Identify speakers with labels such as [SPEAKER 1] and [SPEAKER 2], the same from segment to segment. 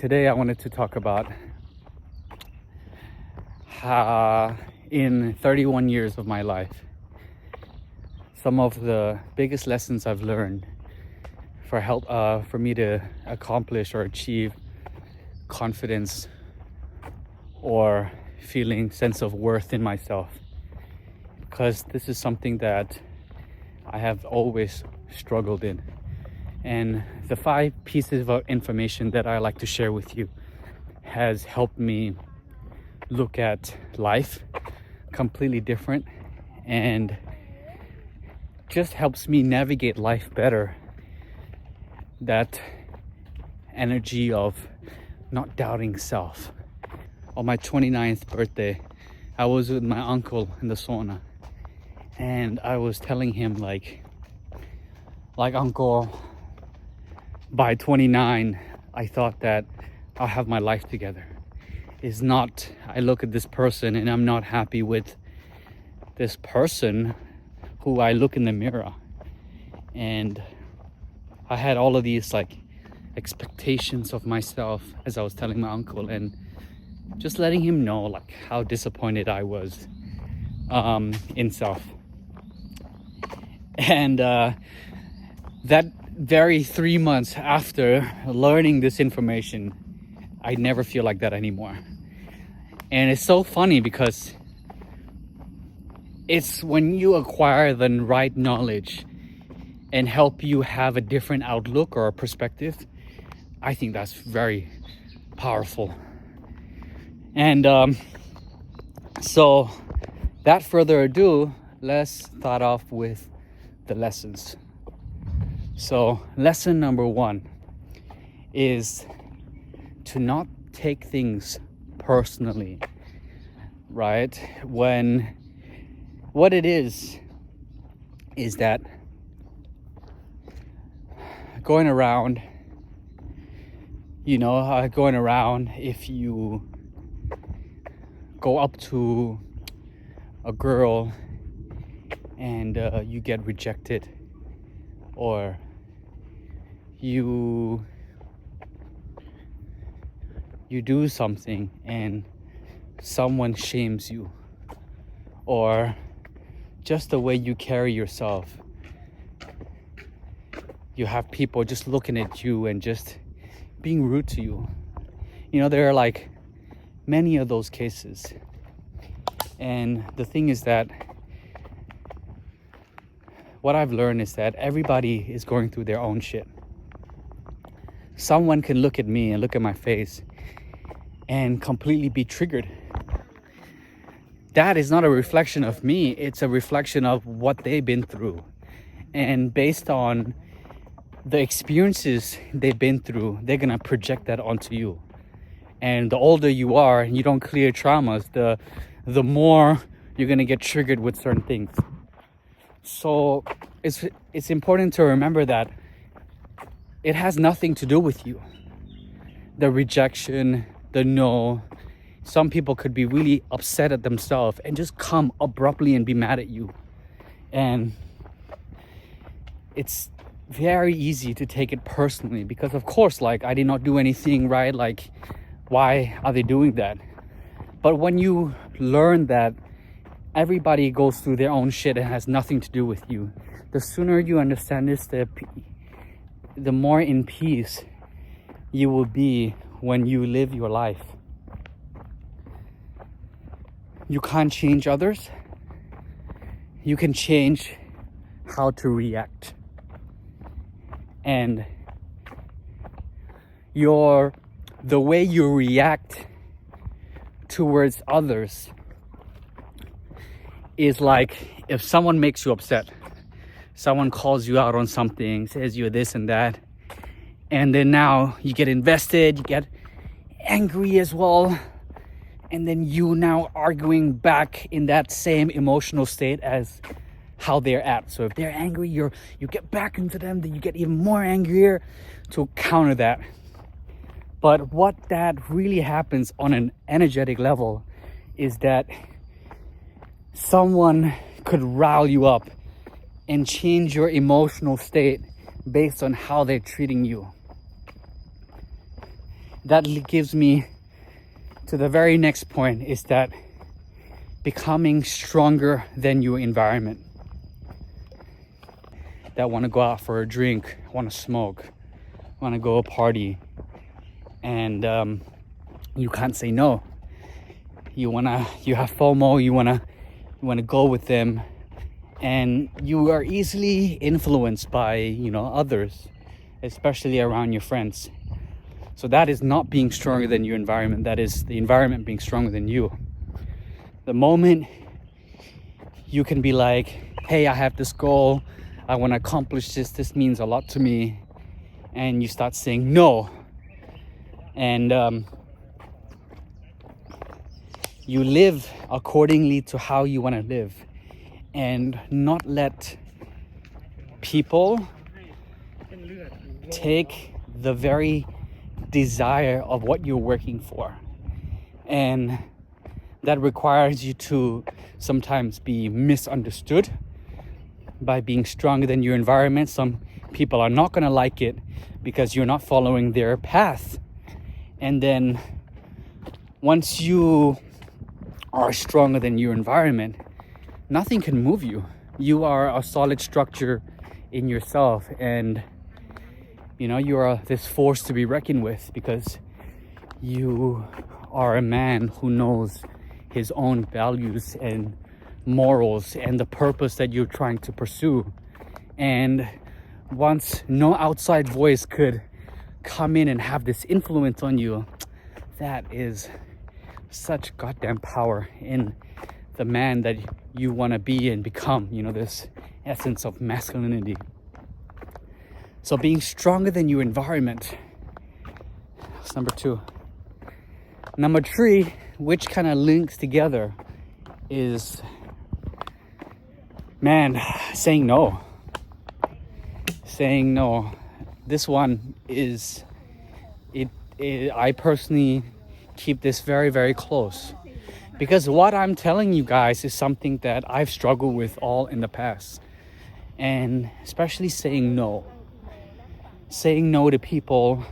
[SPEAKER 1] today I wanted to talk about how in 31 years of my life, some of the biggest lessons I've learned for me to accomplish or achieve confidence or feeling sense of worth in myself, because this is something that I have always struggled in. And the 5 pieces of information that I like to share with you has helped me look at life completely different, and just helps me navigate life better. That energy of not doubting self. On my 29th birthday, I was with my uncle in the sauna, and I was telling him like uncle, by 29 I thought that I'll have my life together. Is not, I look at this person and I'm not happy with this person who I look in the mirror, and I had all of these like expectations of myself, as I was telling my uncle, and just letting him know like how disappointed I was in self. And that very 3 months after learning this information, I never feel like that anymore. And it's so funny because it's when you acquire the right knowledge and help you have a different outlook or a perspective, I think that's very powerful. And so without further ado, let's start off with the lessons. So lesson number 1 is to not take things personally, right? When what it is that going around, if you go up to a girl and you get rejected, or you do something and someone shames you, or just the way you carry yourself, you have people just looking at you and just being rude to you. There are like many of those cases. And the thing is that what I've learned is that everybody is going through their own shit. Someone can look at me and look at my face and completely be triggered. That is not a reflection of me, it's a reflection of what they've been through. And based on the experiences they've been through, they're gonna project that onto you. And the older you are and you don't clear traumas, the more you're gonna get triggered with certain things. So it's important to remember that it has nothing to do with you. The rejection, the no. Some people could be really upset at themselves and just come abruptly and be mad at you. And it's very easy to take it personally because, of course, like, I did not do anything, right? Like, why are they doing that? But when you learn that everybody goes through their own shit and has nothing to do with you, the sooner you understand this, the more in peace you will be when you live your life. You can't change others. You can change how to react. And the way you react towards others is like if someone makes you upset, someone calls you out on something, says you're this and that, and then now you get invested, you get angry as well, and then you now arguing back in that same emotional state as how they're at. So if they're angry, you get back into them, then you get even more angrier to counter that. But what that really happens on an energetic level is that someone could rile you up and change your emotional state based on how they're treating you. that gives me to the very next point, is that becoming stronger than your environment. That want to go out for a drink, want to smoke, want to go party, and you can't say no. You have FOMO. You wanna go with them, and you are easily influenced by others, especially around your friends. So that is not being stronger than your environment. That is the environment being stronger than you. The moment you can be like, hey, I have this goal, I want to accomplish this means a lot to me, and you start saying no, and you live accordingly to how you want to live, and not let people take the very desire of what you're working for. And that requires you to sometimes be misunderstood by being stronger than your environment. Some people are not going to like it because you're not following their path. And then once you are stronger than your environment, nothing can move you. You are a solid structure in yourself, and you are this force to be reckoned with, because you are a man who knows his own values and morals and the purpose that you're trying to pursue. And once no outside voice could come in and have this influence on you, that is such goddamn power in the man that you want to be and become, this essence of masculinity. So being stronger than your environment, that's number 2. Number 3, which kind of links together, is saying no. Saying no. This one is I personally keep this very, very close, because what I'm telling you guys is something that I've struggled with all in the past, and especially saying no to people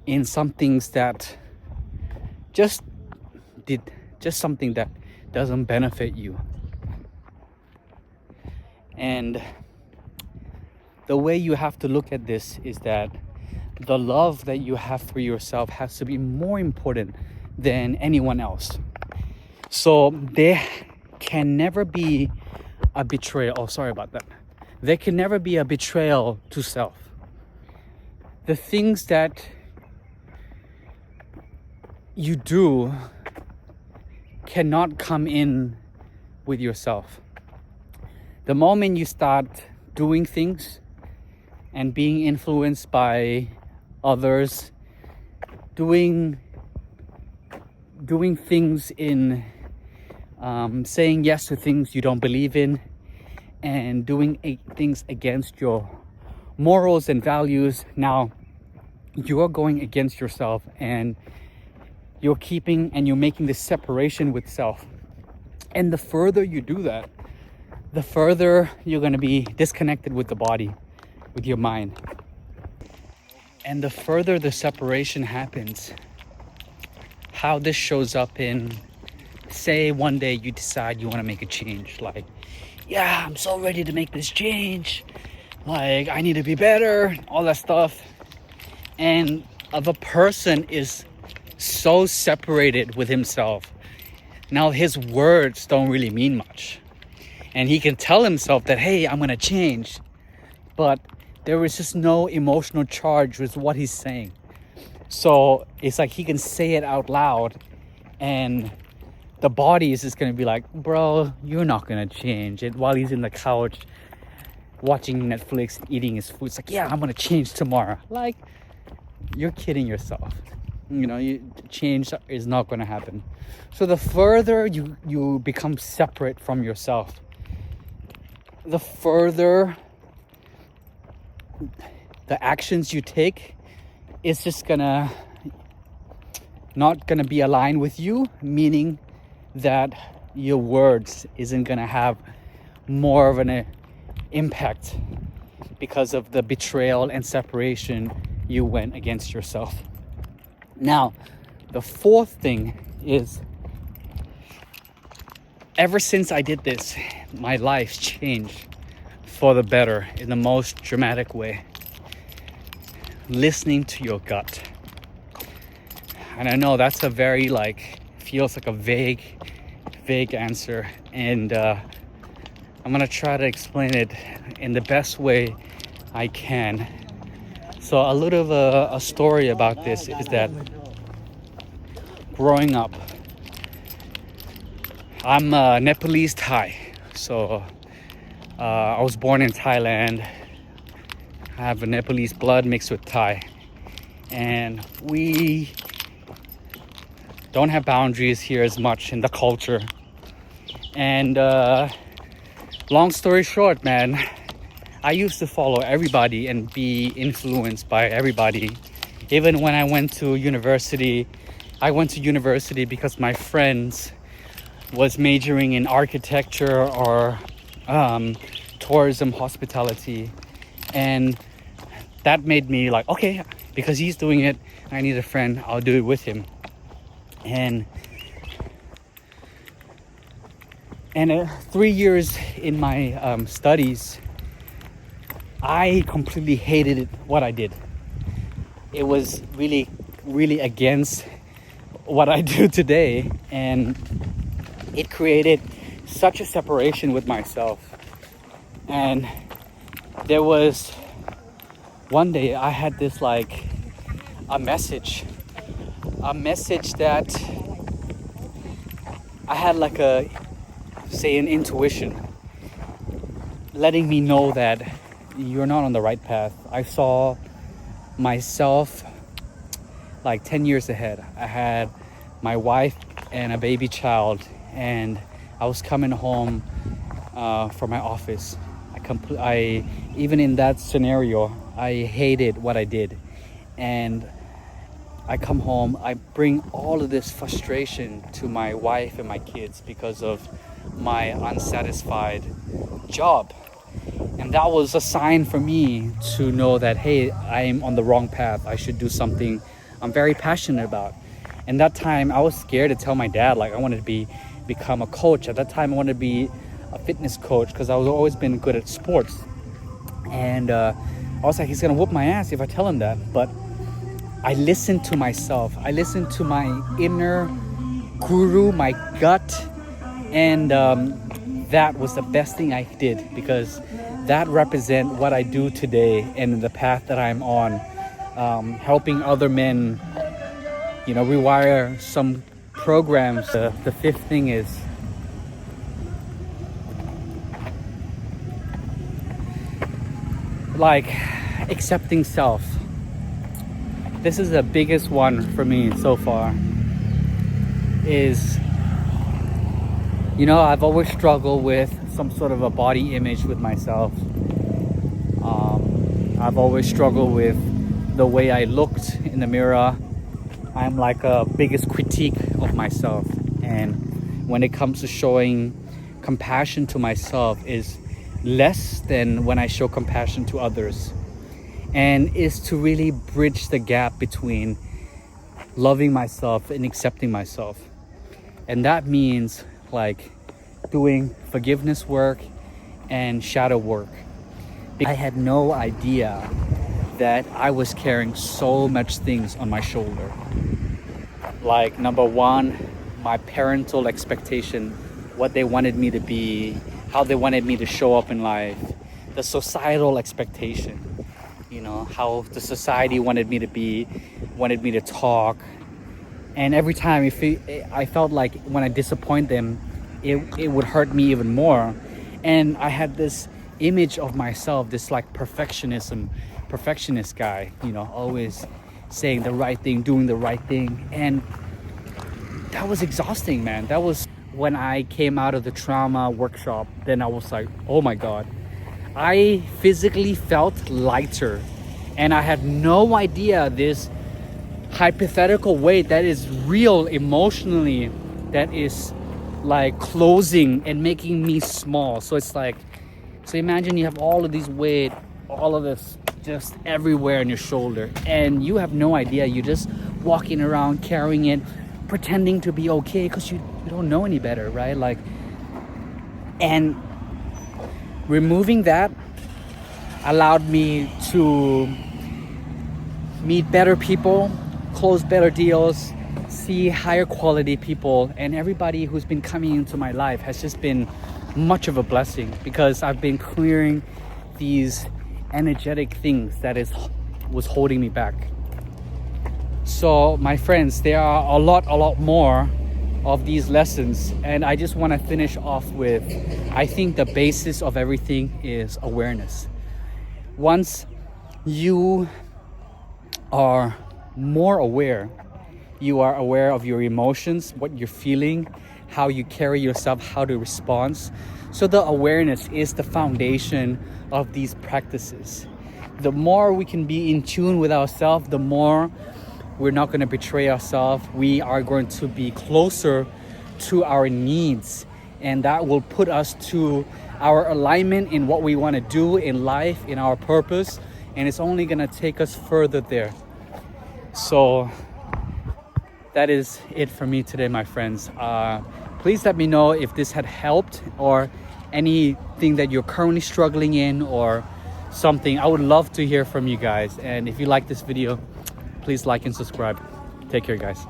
[SPEAKER 1] in some things that just something that doesn't benefit you. And the way you have to look at this is that the love that you have for yourself has to be more important than anyone else. So there can never be a betrayal. Oh, sorry about that. There can never be a betrayal to self. The things that you do cannot come in with yourself. The moment you start doing things and being influenced by others, doing things in saying yes to things you don't believe in, and doing things against your morals and values, now you're going against yourself, and you're making this separation with self. And the further you do that, the further you're going to be disconnected with the body, with your mind. And the further the separation happens, how this shows up in, say one day you decide you want to make a change, like, yeah, I'm so ready to make this change, like I need to be better, all that stuff. And if a person is so separated with himself, now his words don't really mean much, and he can tell himself that, hey, I'm gonna change, but there is just no emotional charge with what he's saying. So it's like he can say it out loud, and the body is just gonna be like, bro, you're not gonna change it, while he's in the couch watching Netflix, eating his food. It's like, yeah, I'm gonna change tomorrow. Like, you're kidding yourself. Change is not gonna happen. So the further you become separate from yourself, the further the actions you take is just not gonna be aligned with you, meaning that your words isn't gonna have more of an impact because of the betrayal and separation you went against yourself. Now, the fourth thing is, ever since I did this, my life's changed for the better in the most dramatic way. Listening to your gut. And I know that's a very feels like a vague answer, and I'm gonna try to explain it in the best way I can. So a little of a story about this is that growing up, I'm Nepalese Thai. So I was born in Thailand. I have a Nepalese blood mixed with Thai. And we don't have boundaries here as much in the culture. And long story short, man, I used to follow everybody and be influenced by everybody. Even when I went to university, because my friends was majoring in architecture or tourism, hospitality. And that made me like, okay, because he's doing it, I need a friend, I'll do it with him. And 3 years in my studies, I completely hated it, what I did. It was really, really against what I do today, and it created such a separation with myself. And there was one day I had this a message that I had an intuition letting me know that you're not on the right path. I saw myself 10 years ahead. I had my wife and a baby child, and I was coming home from my office. I even in that scenario, I hated what I did, and I come home, I bring all of this frustration to my wife and my kids because of my unsatisfied job. And that was a sign for me to know that, hey, I am on the wrong path. I should do something I'm very passionate about. And that time I was scared to tell my dad, I wanted to become a coach. At that time I wanted to be a fitness coach because I was always been good at sports. And I was like, he's gonna whoop my ass if I tell him that. But I listened to myself. I listened to my inner guru, my gut. And that was the best thing I did, because that represent what I do today and the path that I'm on, helping other men, rewire some programs. The fifth thing is accepting self. This is the biggest one for me so far. Is I've always struggled with some sort of a body image with myself. I've always struggled with the way I looked in the mirror. I'm a biggest critique of myself. And when it comes to showing compassion to myself is less than when I show compassion to others. And is to really bridge the gap between loving myself and accepting myself. And that means doing forgiveness work and shadow work. I had no idea that I was carrying so much things on my shoulder. Number one, my parental expectation, what they wanted me to be, how they wanted me to show up in life, the societal expectation, how the society wanted me to be, wanted me to talk. And every time I felt like when I disappoint them, it would hurt me even more. And I had this image of myself, this perfectionist guy, always saying the right thing, doing the right thing. And that was exhausting, man. That was when I came out of the trauma workshop. Then I was like, oh my God, I physically felt lighter. And I had no idea this hypothetical weight that is real emotionally, that is closing and making me small. So it's so imagine you have all of these weight, all of this just everywhere on your shoulder, and you have no idea. You're just walking around carrying it, pretending to be okay because you don't know any better, right? Like, and removing that allowed me to meet better people, close better deals, see higher quality people, and everybody who's been coming into my life has just been much of a blessing because I've been clearing these energetic things that was holding me back. So my friends, there are a lot more of these lessons, and I just want to finish off with, I think the basis of everything is awareness. Once you are more aware, you are aware of your emotions, what you're feeling, how you carry yourself, how to respond. So the awareness is the foundation of these practices. The more we can be in tune with ourselves, the more we're not going to betray ourselves. We are going to be closer to our needs, and that will put us to our alignment in what we want to do in life, in our purpose, and it's only going to take us further there. So that is it for me today, my friends. Please let me know if this had helped or anything that you're currently struggling in or something. I would love to hear from you guys. And if you like this video, please like and subscribe. Take care, guys.